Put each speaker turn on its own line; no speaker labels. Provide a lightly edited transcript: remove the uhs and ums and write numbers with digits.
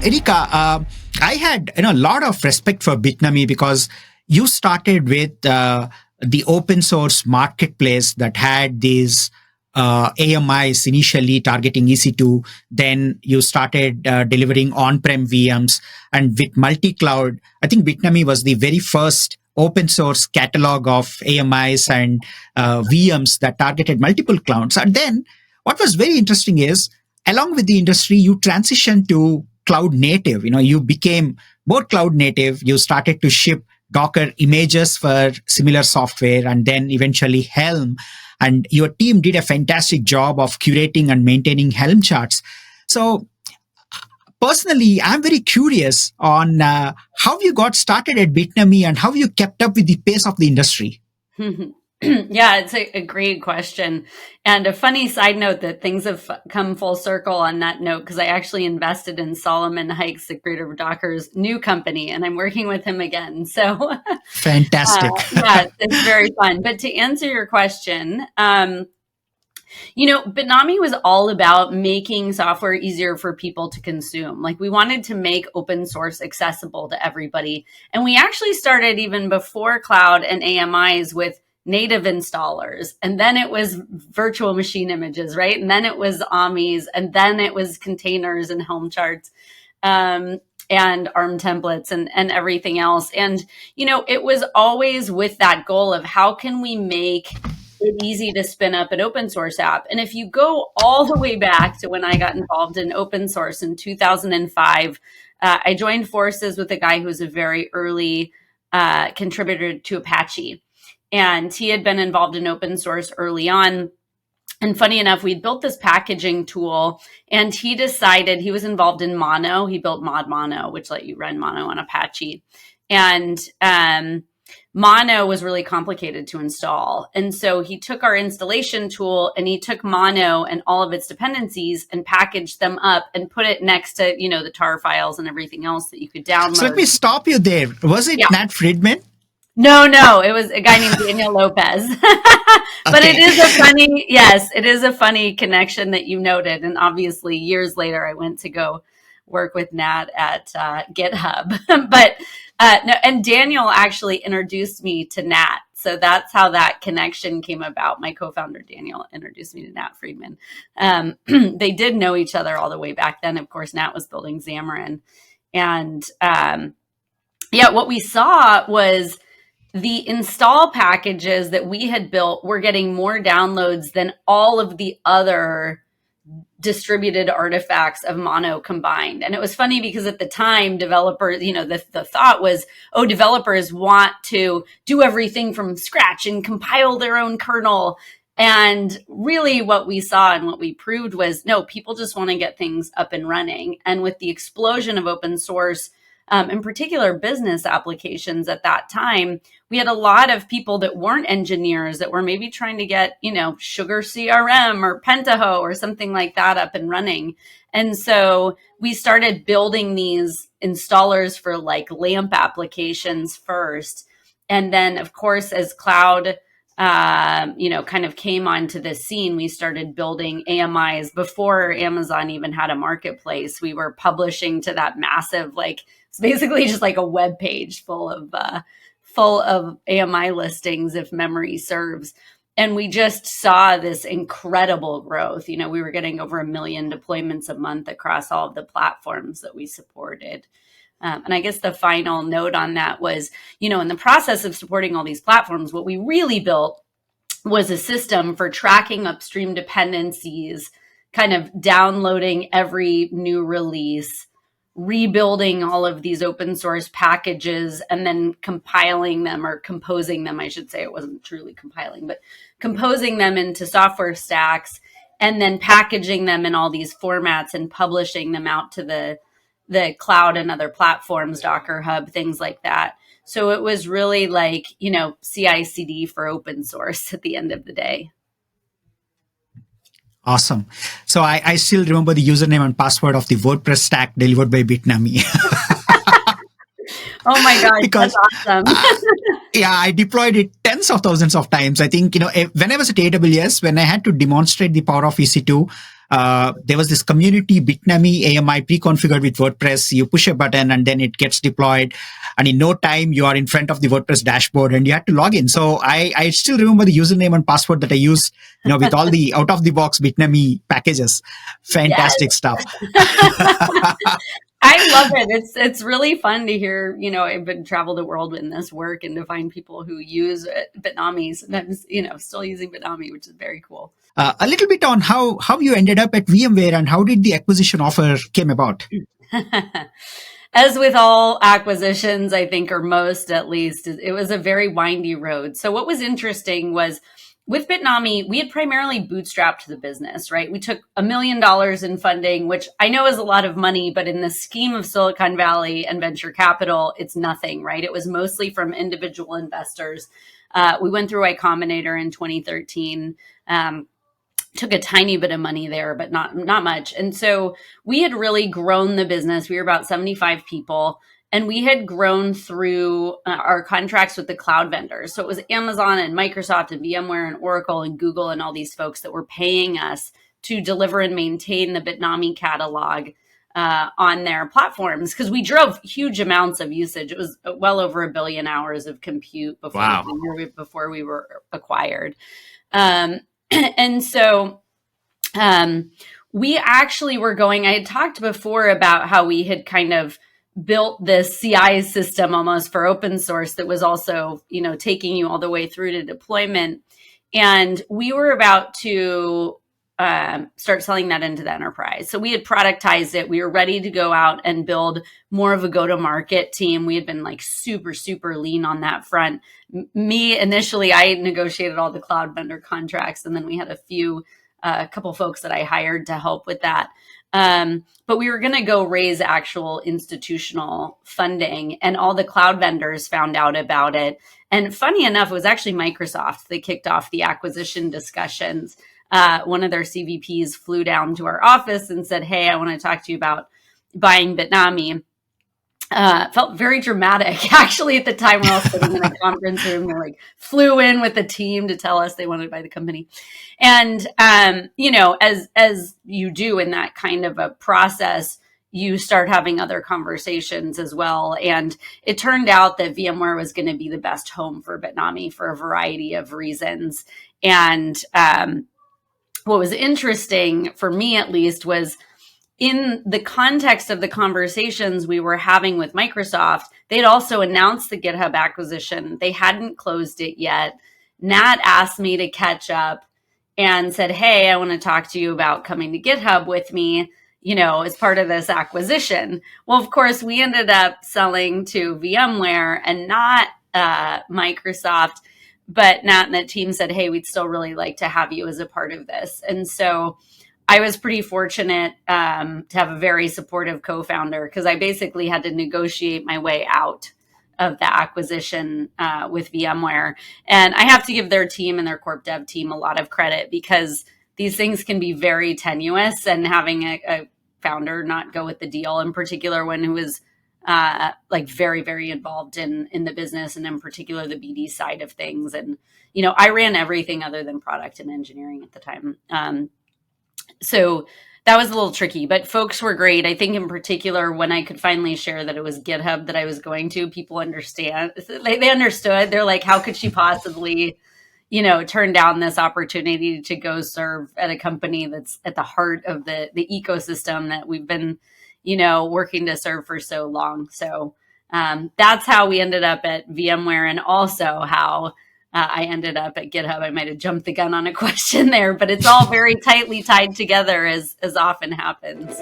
Erika, I had a lot of respect for Bitnami because you started with the open source marketplace that had these AMIs initially targeting EC2. Then you started delivering on-prem VMs, and with multi-cloud, I think Bitnami was the very first open source catalog of AMIs and VMs that targeted multiple clouds. And then what was very interesting is, along with the industry, you transitioned to cloud native. You became more cloud native. You started to ship Docker images for similar software, and then eventually Helm. And your team did a fantastic job of curating and maintaining Helm charts. So personally, I'm very curious on how you got started at Bitnami and how you kept up with the pace of the industry.
Yeah, it's a great question. And a funny side note that things have come full circle on that note, because I actually invested in Solomon Hykes, the creator of Docker's new company, and I'm working with him again. So
fantastic.
Yeah, it's very fun. But to answer your question, Bitnami was all about making software easier for people to consume. Like, we wanted to make open source accessible to everybody. And we actually started even before cloud and AMIs with native installers. And then it was virtual machine images, right? And then it was AMIs, and then it was containers and Helm charts, and ARM templates and everything else. And, it was always with that goal of how can we make it easy to spin up an open source app. And if you go all the way back to when I got involved in open source in 2005, I joined forces with a guy who was a very early contributor to Apache. And he had been involved in open source early on. And funny enough, we'd built this packaging tool, and he decided he was involved in Mono. He built Mod Mono, which let you run Mono on Apache. And Mono was really complicated to install. And so he took our installation tool and he took Mono and all of its dependencies and packaged them up and put it next to, the tar files and everything else that you could download.
So let me stop you there. Was it Nat Friedman?
No, it was a guy named Daniel Lopez. But
Okay.
it is a funny connection that you noted. And obviously years later, I went to go work with Nat at GitHub. But no, and Daniel actually introduced me to Nat. So that's how that connection came about. My co-founder, Daniel, introduced me to Nat Friedman. They did know each other all the way back then. Of course, Nat was building Xamarin. And what we saw was the install packages that we had built were getting more downloads than all of the other distributed artifacts of Mono combined. And it was funny because at the time, developers, the thought was, developers want to do everything from scratch and compile their own kernel. And really what we saw and what we proved was, no, people just want to get things up and running. And with the explosion of open source, in particular business applications at that time, we had a lot of people that weren't engineers that were maybe trying to get, Sugar CRM or Pentaho or something like that up and running. And so we started building these installers for like LAMP applications first. And then, of course, as cloud kind of came onto the scene, we started building AMIs before Amazon even had a marketplace. We were publishing to that massive, it's basically just like a web page full of AMI listings, if memory serves. And we just saw this incredible growth. We were getting over 1 million deployments a month across all of the platforms that we supported. And I guess the final note on that was, in the process of supporting all these platforms, what we really built was a system for tracking upstream dependencies, kind of downloading every new release, rebuilding all of these open source packages, and then compiling them, or composing them, I should say. It wasn't truly compiling, but composing them into software stacks, and then packaging them in all these formats and publishing them out to the cloud and other platforms, Docker Hub, things like that. So it was really like, CI/CD for open source at the end of the day.
Awesome. So I still remember the username and password of the WordPress stack delivered by Bitnami.
Oh my gosh,
because,
that's awesome.
I deployed it tens of thousands of times. I think, when I was at AWS, when I had to demonstrate the power of EC2, There was this community Bitnami AMI pre-configured with WordPress. You push a button and then it gets deployed. And in no time, you are in front of the WordPress dashboard and you had to log in. So I still remember the username and password that I used, with all the out of the box Bitnami packages.
Yes.
Fantastic stuff.
I love it. It's really fun to hear, I've been travel the world in this work and to find people who use Bitnami, sometimes, still using Bitnami, which is very cool.
A little bit on how you ended up at VMware and how did the acquisition offer came about?
As with all acquisitions, I think, or most at least, it was a very windy road. So what was interesting was with Bitnami, we had primarily bootstrapped the business, right? We took $1 million in funding, which I know is a lot of money, but in the scheme of Silicon Valley and venture capital, it's nothing, right? It was mostly from individual investors. We went through Y Combinator in 2013. Took a tiny bit of money there, but not much. And so we had really grown the business. We were about 75 people, and we had grown through our contracts with the cloud vendors. So it was Amazon and Microsoft and VMware and Oracle and Google and all these folks that were paying us to deliver and maintain the Bitnami catalog on their platforms, because we drove huge amounts of usage. It was well over 1 billion hours of compute before we were acquired. And so we actually were going, I had talked before about how we had kind of built this CI system almost for open source that was also, taking you all the way through to deployment. And we were about to start selling that into the enterprise. So we had productized it. We were ready to go out and build more of a go-to-market team. We had been like super, super lean on that front. Me, initially, I negotiated all the cloud vendor contracts, and then we had a couple folks that I hired to help with that. But we were going to go raise actual institutional funding, and all the cloud vendors found out about it. And funny enough, it was actually Microsoft that kicked off the acquisition discussions. One of their CVPs flew down to our office and said, "Hey, I want to talk to you about buying Bitnami." Felt very dramatic. Actually, at the time, we're all sitting in a conference room. They like flew in with the team to tell us they wanted to buy the company. And, as you do in that kind of a process, you start having other conversations as well. And it turned out that VMware was going to be the best home for Bitnami for a variety of reasons. And what was interesting for me, at least, was in the context of the conversations we were having with Microsoft, they'd also announced the GitHub acquisition. They hadn't closed it yet. Nat asked me to catch up and said, "Hey, I want to talk to you about coming to GitHub with me, as part of this acquisition." Well, of course, we ended up selling to VMware and not Microsoft. But Nat and the team said, "Hey, we'd still really like to have you as a part of this." And so I was pretty fortunate to have a very supportive co-founder, because I basically had to negotiate my way out of the acquisition with VMware. And I have to give their team and their corp dev team a lot of credit, because these things can be very tenuous, and having a founder not go with the deal, in particular one who was very, very involved in the business, and in particular the BD side of things. And, I ran everything other than product and engineering at the time. So that was a little tricky, but folks were great. I think in particular, when I could finally share that it was GitHub that I was going to, people understood. They're like, how could she possibly, turn down this opportunity to go serve at a company that's at the heart of the ecosystem that we've been, working to serve for so long. So that's how we ended up at VMware, and also how I ended up at GitHub. I might have jumped the gun on a question there, but it's all very tightly tied together, as often happens.